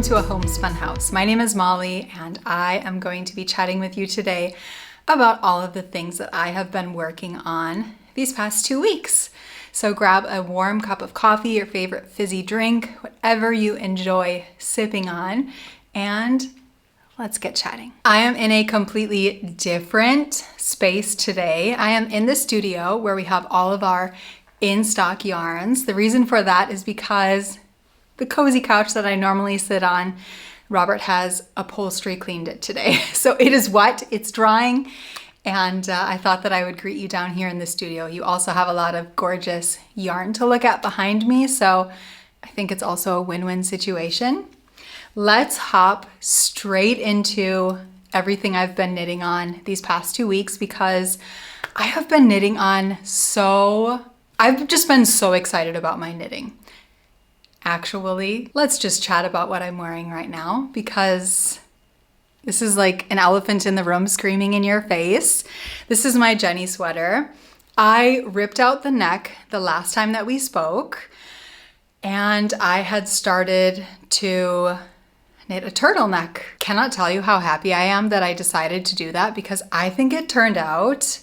to a Homespun house. My name is Molly and I am going to be chatting with you today about all of the things that I have been working on these past 2 weeks. So grab a warm cup of coffee, your favorite fizzy drink, whatever you enjoy sipping on, and let's get chatting. I am in a completely different space today. I am in the studio where we have all of our in-stock yarns. The reason for that is because the cozy couch that I normally sit on, Robert has upholstery cleaned it today. So it is wet, it's drying, and I thought that I would greet you down here in the studio. You also have a lot of gorgeous yarn to look at behind me, so I think it's also a win-win situation. Let's hop straight into everything I've been knitting on these past 2 weeks because I have been knitting on I've just been so excited about my knitting. Actually, let's just chat about what I'm wearing right now because this is like an elephant in the room screaming in your face. This is my Jenny sweater. I ripped out the neck the last time that we spoke, and I had started to knit a turtleneck. Cannot tell you how happy I am that I decided to do that because I think it turned out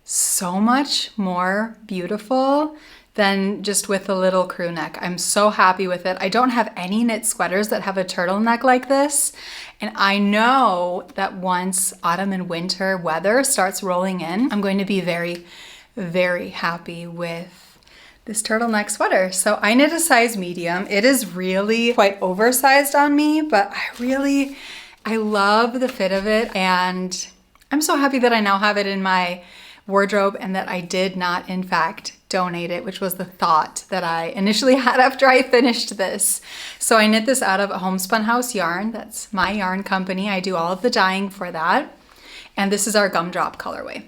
so much more beautiful than just with a little crew neck. I'm so happy with it. I don't have any knit sweaters that have a turtleneck like this. And I know that once autumn and winter weather starts rolling in, I'm going to be very, very happy with this turtleneck sweater. So I knit a size medium. It is really quite oversized on me, but I love the fit of it. And I'm so happy that I now have it in my wardrobe and that I did not, in fact, donate it, which was the thought that I initially had after I finished this. So I knit this out of a Homespun House yarn. That's my yarn company. I do all of the dyeing for that. And this is our gumdrop colorway.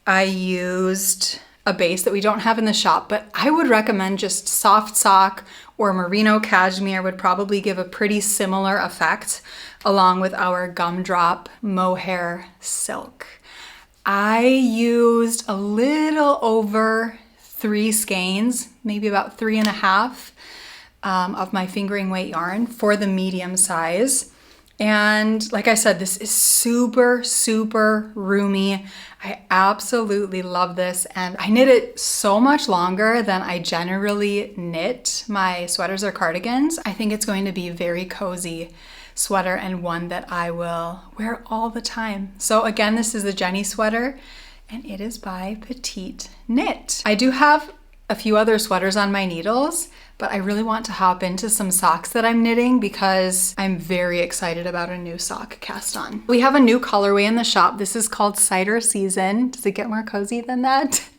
I used a base that we don't have in the shop, but I would recommend just soft sock or merino cashmere would probably give a pretty similar effect along with our gumdrop mohair silk. I used a little over 3 skeins, maybe about 3.5 of my fingering weight yarn for the medium size. And like I said, this is super, super roomy. I absolutely love this. And I knit it so much longer than I generally knit my sweaters or cardigans. I think it's going to be a very cozy sweater and one that I will wear all the time. So again, this is the Jenny sweater and it is by Petite Knit. I do have a few other sweaters on my needles, but I really want to hop into some socks that I'm knitting because I'm very excited about a new sock cast on. We have a new colorway in the shop. This is called Cider Season. Does it get more cozy than that?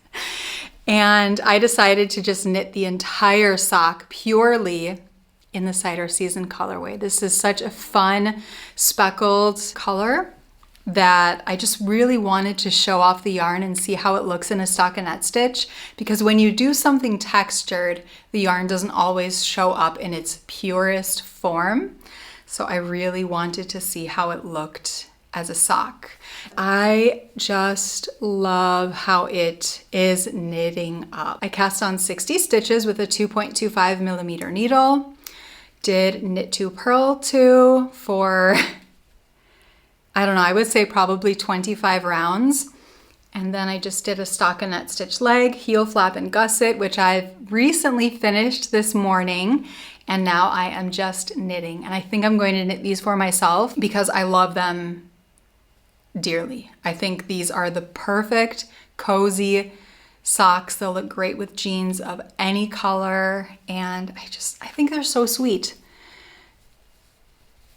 And I decided to just knit the entire sock purely in the Cider Season colorway. This is such a fun speckled color that I just really wanted to show off the yarn and see how it looks in a stockinette stitch, because when you do something textured, the yarn doesn't always show up in its purest form. So I really wanted to see how it looked as a sock. I just love how it is knitting up. I cast on 60 stitches with a 2.25 millimeter needle. Did knit to purl to for, I don't know, I would say probably 25 rounds. And then I just did a stockinette stitch leg, heel flap and gusset, which I've recently finished this morning. And now I am just knitting. And I think I'm going to knit these for myself because I love them dearly. I think these are the perfect, cozy socks. They'll look great with jeans of any color, and I think they're so sweet.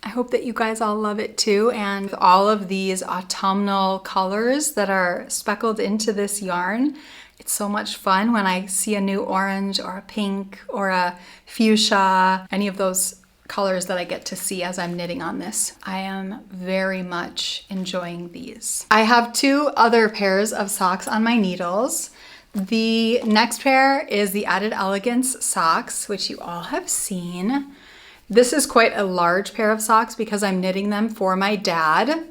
I hope that you guys all love it too, and all of these autumnal colors that are speckled into this yarn, it's so much fun when I see a new orange or a pink or a fuchsia, any of those colors that I get to see as I'm knitting on this. I am very much enjoying these. I have 2 other pairs of socks on my needles. The next pair is the Added Elegance socks, which you all have seen. This is quite a large pair of socks because I'm knitting them for my dad,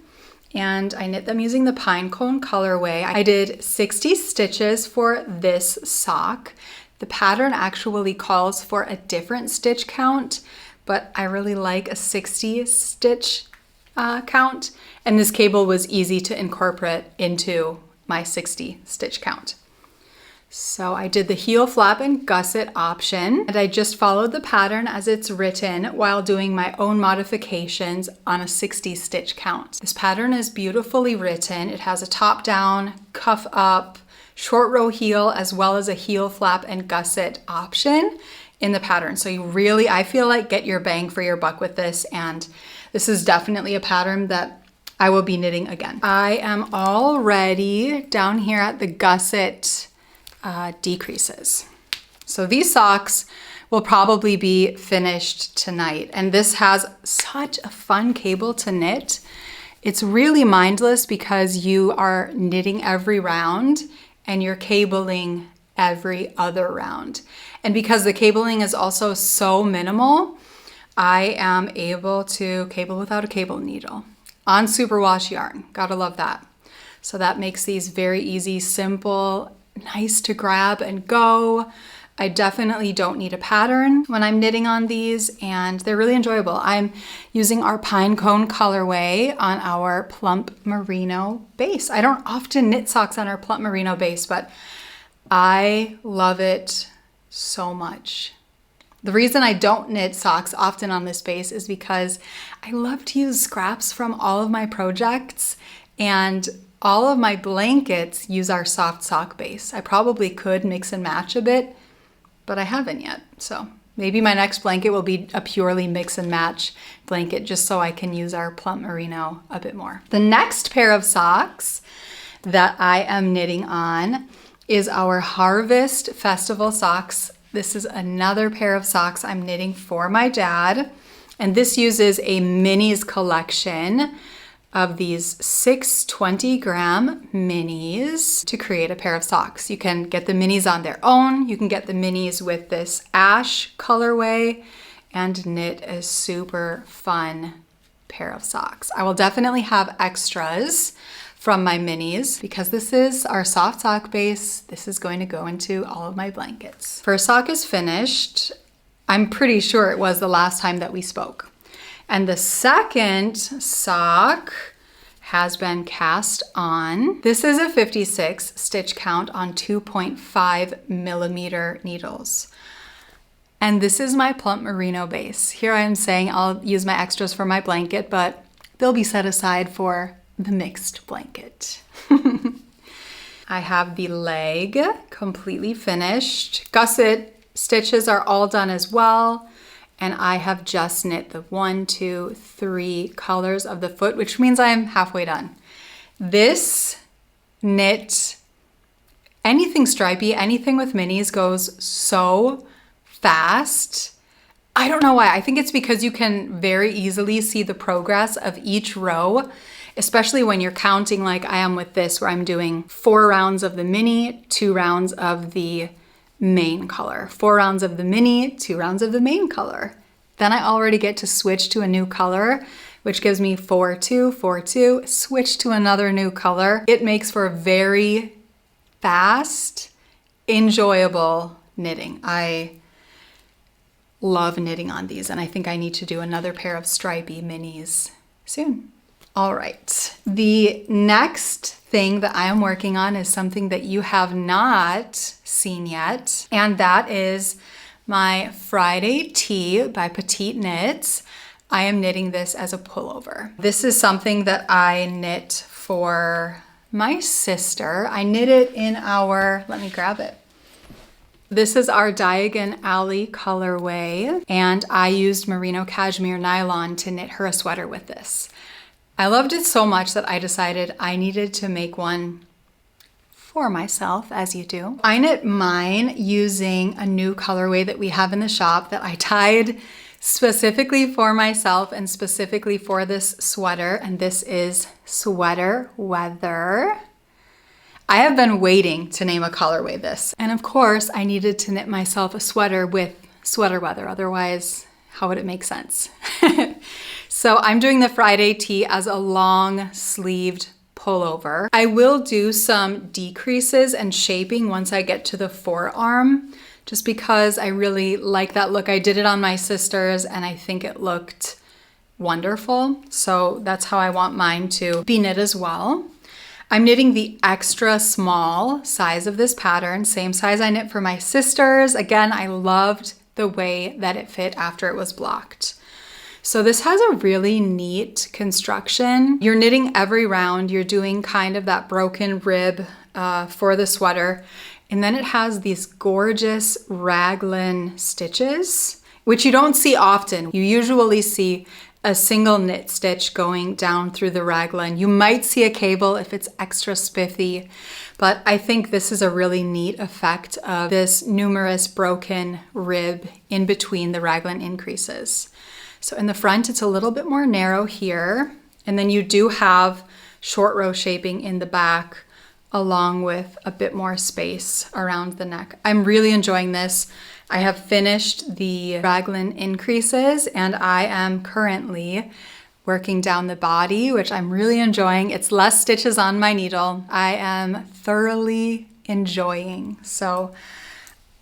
and I knit them using the pine cone colorway. I did 60 stitches for this sock. The pattern actually calls for a different stitch count, but I really like a 60 stitch count, and this cable was easy to incorporate into my 60 stitch count. So I did the heel flap and gusset option, and I just followed the pattern as it's written while doing my own modifications on a 60 stitch count. This pattern is beautifully written. It has a top down, cuff up, short row heel, as well as a heel flap and gusset option in the pattern. So you really, I feel like, get your bang for your buck with this, and this is definitely a pattern that I will be knitting again. I am already down here at the gusset decreases. So these socks will probably be finished tonight, and this has such a fun cable to knit. It's really mindless because you are knitting every round and you're cabling every other round. And because the cabling is also so minimal, I am able to cable without a cable needle on superwash yarn. Gotta love that. So that makes these very easy, simple, nice to grab and go. I definitely don't need a pattern when I'm knitting on these, and they're really enjoyable. I'm using our pine cone colorway on our plump merino base. I don't often knit socks on our plump merino base, but I love it so much. The reason I don't knit socks often on this base is because I love to use scraps from all of my projects, and all of my blankets use our soft sock base. I probably could mix and match a bit, but I haven't yet. So maybe my next blanket will be a purely mix and match blanket, just so I can use our plump merino a bit more. The next pair of socks that I am knitting on is our Harvest Festival socks. This is another pair of socks I'm knitting for my dad, and this uses a minis collection of these 6 20-gram minis to create a pair of socks. You can get the minis on their own. You can get the minis with this ash colorway and knit a super fun pair of socks. I will definitely have extras from my minis because this is our soft sock base. This is going to go into all of my blankets. First sock is finished. I'm pretty sure it was the last time that we spoke. And the second sock has been cast on. This is a 56 stitch count on 2.5 millimeter needles. And this is my plump merino base. Here I am saying I'll use my extras for my blanket, but they'll be set aside for the mixed blanket. I have the leg completely finished. Gusset stitches are all done as well. And I have just knit the 1, 2, 3 colors of the foot, which means I'm halfway done. This knit, anything stripy, anything with minis goes so fast. I don't know why. I think it's because you can very easily see the progress of each row, especially when you're counting like I am with this, where I'm doing 4 rounds of the mini, 2 rounds of the main color, 4 rounds of the mini, 2 rounds of the main color. Then I already get to switch to a new color, which gives me 4, 2, 4, 2, switch to another new color. It makes for a very fast, enjoyable knitting. I love knitting on these, and I think I need to do another pair of stripy minis soon. All right, the next thing that I am working on is something that you have not seen yet, and that is my Friday tee by Petite Knits. I am knitting this as a pullover. This is something that I knit for my sister. I knit it in our, let me grab it. This is our Diagon Alley colorway, and I used merino cashmere nylon to knit her a sweater with this. I loved it so much that I decided I needed to make one for myself, as you do. I knit mine using a new colorway that we have in the shop that I tied specifically for myself and specifically for this sweater, and this is Sweater Weather. I have been waiting to name a colorway this, and of course I needed to knit myself a sweater with Sweater Weather, otherwise how would it make sense? So I'm doing the Friday tee as a long sleeved pullover. I will do some decreases and shaping once I get to the forearm just because I really like that look. I did it on my sisters and I think it looked wonderful. So that's how I want mine to be knit as well. I'm knitting the extra small size of this pattern, same size I knit for my sisters. Again, I loved the way that it fit after it was blocked. So this has a really neat construction. You're knitting every round. You're doing kind of that broken rib for the sweater. And then it has these gorgeous raglan stitches, which you don't see often. You usually see a single knit stitch going down through the raglan. You might see a cable if it's extra spiffy, but I think this is a really neat effect of this numerous broken rib in between the raglan increases. So in the front, it's a little bit more narrow here, and then you do have short row shaping in the back along with a bit more space around the neck. I'm really enjoying this. I have finished the raglan increases and I am currently working down the body, which I'm really enjoying. It's less stitches on my needle. I am thoroughly enjoying. So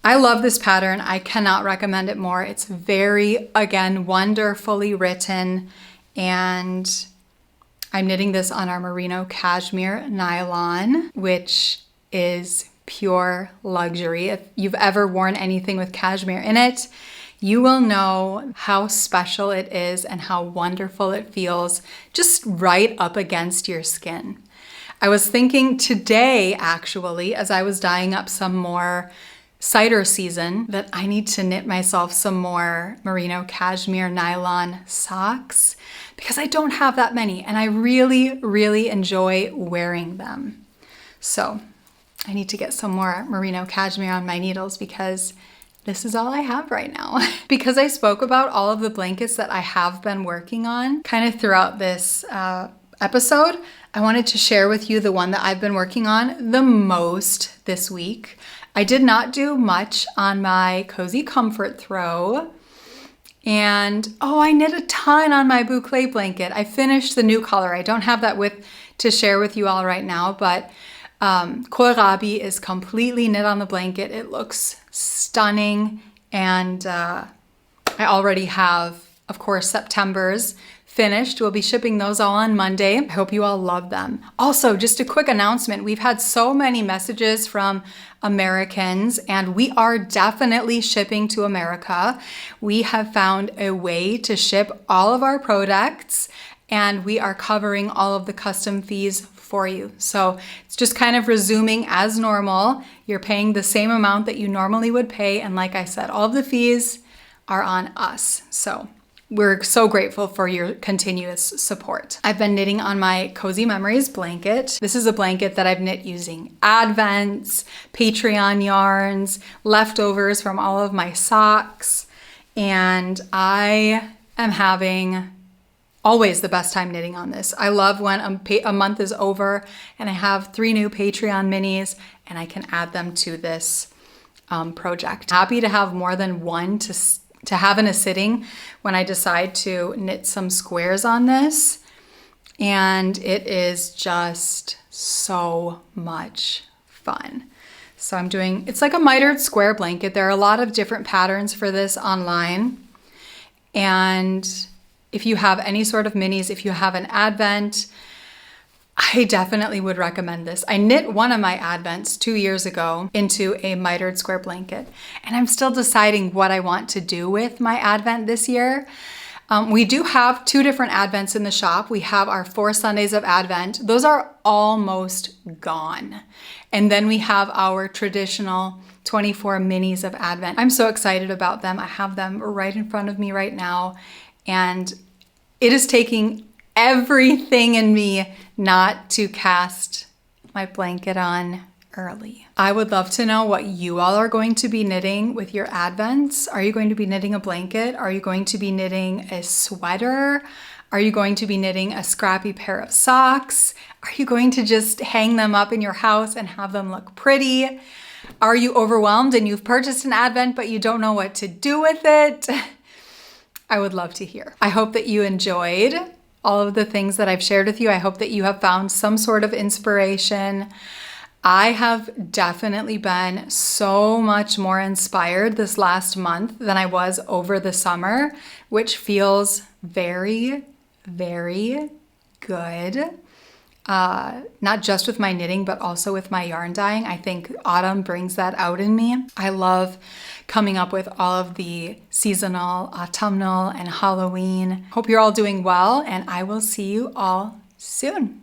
I love this pattern. I cannot recommend it more. It's very, again, wonderfully written, and I'm knitting this on our merino cashmere nylon, which is pure luxury. If you've ever worn anything with cashmere in it, you will know how special it is and how wonderful it feels just right up against your skin. I was thinking today, actually, as I was dyeing up some more cider season, that I need to knit myself some more merino cashmere nylon socks because I don't have that many and I really, really enjoy wearing them. So I need to get some more merino cashmere on my needles because this is all I have right now. Because I spoke about all of the blankets that I have been working on kind of throughout this episode, I wanted to share with you the one that I've been working on the most this week. I did not do much on my Cozy Comfort throw. And I knit a ton on my Boucle blanket. I finished the new color. I don't have that to share with you all right now, but kohlrabi is completely knit on the blanket. It looks stunning. And I already have, of course, September's finished. We'll be shipping those all on Monday. I hope you all love them. Also, just a quick announcement. We've had so many messages from Americans, and we are definitely shipping to America. We have found a way to ship all of our products, and we are covering all of the custom fees for you. So it's just kind of resuming as normal. You're paying the same amount that you normally would pay, and like I said, all of the fees are on us. So we're so grateful for your continuous support. I've been knitting on my Cozy Memories blanket. This is a blanket that I've knit using advents, Patreon yarns, leftovers from all of my socks, and I am having always the best time knitting on this. I love when a month is over and I have 3 new Patreon minis and I can add them to this project. Happy to have more than one to have in a sitting when I decide to knit some squares on this. And it is just so much fun. So I'm doing, it's like a mitered square blanket. There are a lot of different patterns for this online. And if you have any sort of minis, if you have an advent, I definitely would recommend this. I knit one of my advents 2 years ago into a mitered square blanket, and I'm still deciding what I want to do with my advent this year. We do have 2 different advents in the shop. We have our 4 Sundays of Advent. Those are almost gone. And then we have our traditional 24 minis of Advent. I'm so excited about them. I have them right in front of me right now, and it is taking everything in me not to cast my blanket on early. I would love to know what you all are going to be knitting with your advents. Are you going to be knitting a blanket? Are you going to be knitting a sweater? Are you going to be knitting a scrappy pair of socks? Are you going to just hang them up in your house and have them look pretty? Are you overwhelmed and you've purchased an advent but you don't know what to do with it? I would love to hear. I hope that you enjoyed all of the things that I've shared with you. I hope that you have found some sort of inspiration. I have definitely been so much more inspired this last month than I was over the summer, which feels very, very good. Not just with my knitting, but also with my yarn dyeing. I think autumn brings that out in me. I love coming up with all of the seasonal, autumnal, and Halloween. Hope you're all doing well, and I will see you all soon.